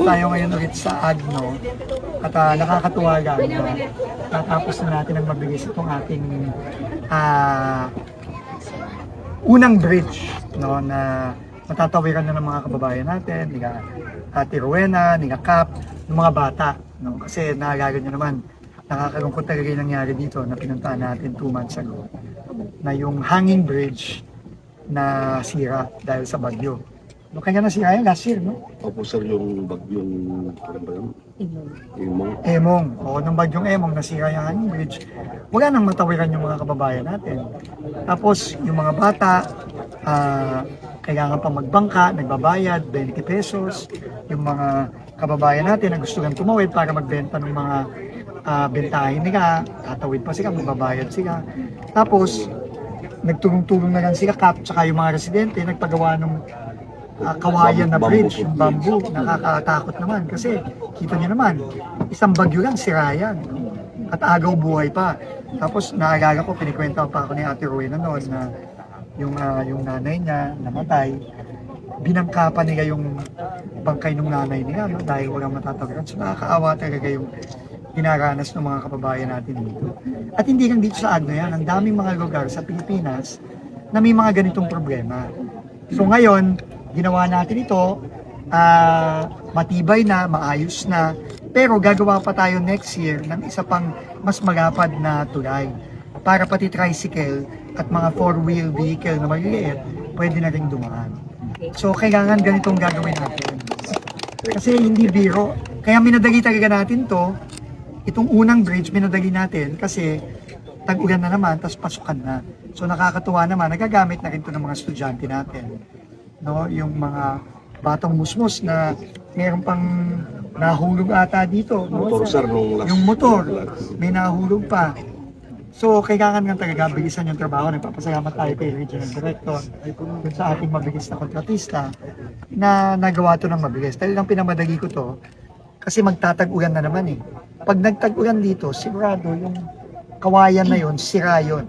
tayo ngayon ulit sa Agno at nakakatuwa lang na natapos na natin ang mabilis itong ating unang bridge, no, na matatawiran na ng mga kababayan natin, ni Ate Rowena, ni Kap, ng mga bata. No? Kasi naalala nyo naman, nakakalungkot talaga yung nangyari dito na pinuntahan natin 2 months ago, na yung hanging bridge na sira dahil sa bagyo. No, kanya nasira yan last year, no? Opo sir, yung bagyong ano ba yun? Emong. Oo, nung bagyong Emong, nasira yung hanging bridge. Wala nang matawiran yung mga kababayan natin. Tapos, yung mga bata, kailangan pa magbangka, nagbabayad, 20 pesos. Yung mga kababayan natin na gusto kang tumawid para magbenta ng mga bentahin nila, tatawid pa sila, magbabayad sila. Tapos, nagtulong-tulong na lang sila, Kap, tsaka yung mga residente, nagpagawa ng kawayan na bridge, yung bamboo. Nakakatakot naman kasi kita niyo naman, isang bagyo lang, sira yan. At agaw buhay pa. Tapos naalala ko, pinikwenta pa ako ni Ate Rowena noon na yung nanay niya namatay, binangkapan nila yung bangkay ng nanay niya, no? Dahil walang matatawiran. So nakakaawa talaga yung dinaranas ng mga kababayan natin dito. At hindi lang dito sa Agno yan, ang daming mga lugar sa Pilipinas na may mga ganitong problema. So ngayon, ginawa natin ito, matibay na, maayos na, pero gagawa pa tayo next year ng isa pang mas magapad na tulay para pati tricycle at mga 4-wheel vehicle na maliliit, pwede na rin dumaan. So kailangan ganitong gagawin natin. Kasi hindi biro. Kaya minadali talaga natin to, itong unang bridge minadali natin kasi tag-ulan na naman, tapos pasukan na. So nakakatuwa naman, nagagamit na rin to ng mga estudyante natin. No, yung mga batang musmos na meron pang nahulog ata dito. No? Motor sir, Yung motor, may nahulog pa. So, kailangan nga talaga bilisan yung trabaho. Nagpapasalamat tayo kay Regional Director, dun sa ating mabilis na kontratista, na nagawa to ng mabilis. Talagang pinamadali ko to, kasi magtatag-ulan na naman eh. Pag nagtag-ulan dito, sigurado yung kawayan na yon, sira yon.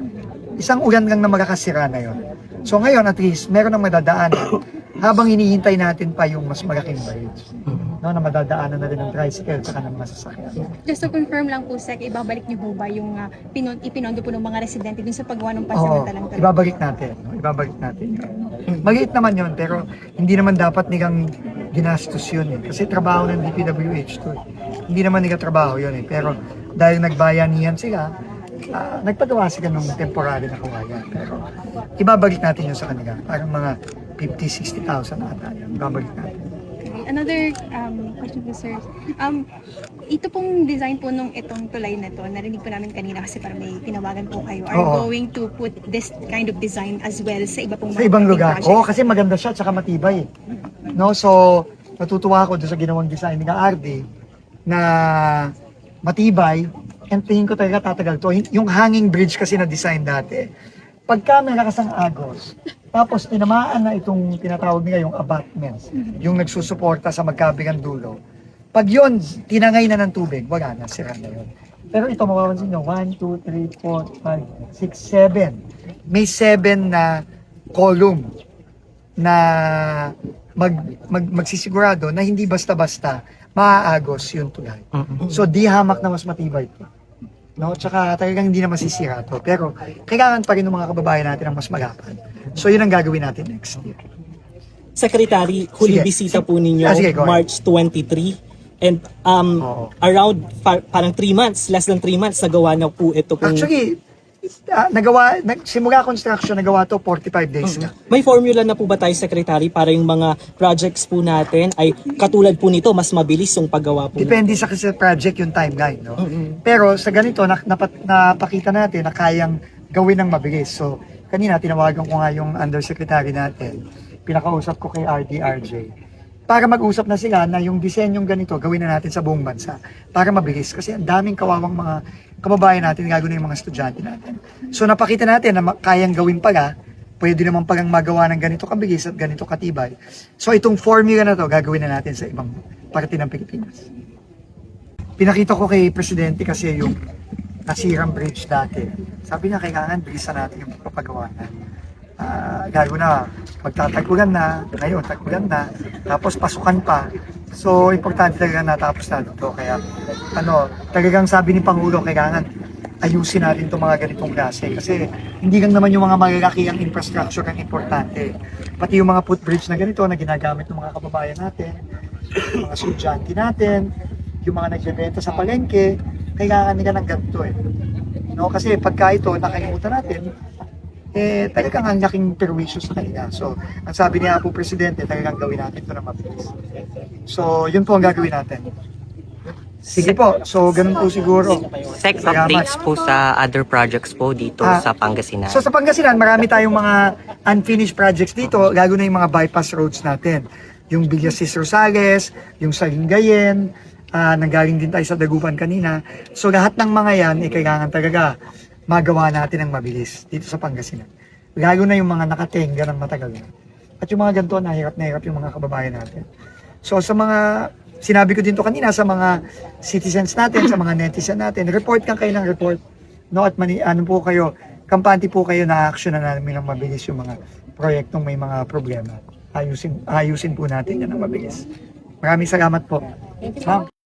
Isang ulan lang na magkakasira na yon. So ngayon, at least, meron ng madadaanan habang hinihintay natin pa yung mas malaking bridge. No, na madadaanan na rin ng tricycle at ng masasakyan. Just to confirm lang po, Sec, ibabalik niyo po ba yung ipinondo po ng mga residente dun sa paggawa ng pansamantalang tulay? Ibabalik natin. No? Ibabalik natin. Maliit naman yun, pero hindi naman dapat nilang ginastos yun eh. Kasi trabaho ng DPWH to. Hindi naman nila trabaho yun eh. Pero dahil nagbayanihan sila, nagpagawa sila ng temporary na kawayan. Pero ibabalik natin yun sa kanila. Parang mga 50,000-60,000 ata yun. Ibabalik natin. Okay. Another question po, sir. Ito pong design po nung itong tulay na to, narinig po namin kanina kasi parang may tinawagan po kayo. Are you going to put this kind of design as well sa iba pong sa ibang lugar? projects? Oo, kasi maganda siya at saka matibay. No, so natutuwa ako doon sa ginawang design ni RD na matibay. And tingin ko talaga tatagal to. Yung hanging bridge kasi na design dati, pagka may lakas ang agos, tapos tinamaan na itong tinatawag nila yung abutments, yung nagsusuporta sa magkabilang dulo. Pag yun, tinangay na ng tubig, wala na, sira na yun. Pero ito, mapapansin nyo, 1, 2, 3, 4, 5, 6, 7. May 7 na column na magsisigurado na hindi basta-basta maaagos yung tulay. So, di hamak na mas matibay ito. No? Tsaka talagang hindi na masisira to. Pero kailangan pa rin ng mga kababayan natin ang mas magapad. So, yun ang gagawin natin next year. Secretary, huli Sige. bisita po ninyo Sige, go ahead. March 23. And around parang 3 months, less than 3 months, nagawa na po ito pong... Actually, simula construction, nagawa to 45 days na. May formula na po ba tayo, Secretary, para yung mga projects po natin ay katulad po nito, mas mabilis yung paggawa po? Depende sa kasi project yung timeline. No? Pero sa ganito, napakita natin na kayang gawin ng mabilis. So, kanina, tinawagan ko nga yung undersecretary natin. Pinakausap ko kay RDRJ. Para mag-usap na sila na yung disenyong ganito, gawin na natin sa buong bansa. Para mabilis. Kasi ang daming kawawang mga kababayan natin, gagawin yung mga estudyante natin. So napakita natin na kayang gawin pala, pwede naman palang magawa ng ganito kabilis at ganito katibay. So itong formula na to, gagawin na natin sa ibang parte ng Pilipinas. Pinakita ko kay Presidente kasi yung nasirang bridge dati. Sabi niya, kailangan bilisan natin yung pagpapagawa na. Gago na, magtatagulan na, ngayon tagulan na, tapos pasukan pa. So, importante talaga natapos natin ito. Kaya, talagang sabi ni Pangulo, kailangan ayusin natin itong mga ganitong klase. Kasi, hindi lang naman yung mga malalaki ang infrastructure ang importante. Pati yung mga footbridge na ganito na ginagamit ng mga kababayan natin, yung mga estudyante natin, yung mga nagbebenta sa palengke, kailangan nila ng ganito eh. No, kasi pagka ito nakalimutan natin, talagang ang laking perwisyo sa kanila. So, ang sabi niya po Presidente, talagang gawin natin ito na mabilis. So, yun po ang gagawin natin. Sige po, so ganun po siguro. Sec, Salamat. updates po sa other projects po dito sa Pangasinan. So sa Pangasinan, marami tayong mga unfinished projects dito, lalo na yung mga bypass roads natin. Yung Villasis Rosales, yung Salingayen, nanggaling din tayo sa Dagupan kanina. So lahat ng mga yan, kailangan talaga magawa natin ng mabilis dito sa Pangasinan. Lalo na yung mga nakatenga ng matagal na. At yung mga ganito, nahirap yung mga kababayan natin. So sa mga, sinabi ko din to kanina sa mga citizens natin, sa mga netizen natin, report kang kayo ng report. No? At po kayo, kampante po kayo na action na namin ng mabilis yung mga proyektong may mga problema. Ayusin po natin yan ng mabilis. Maraming salamat po. Ma'am.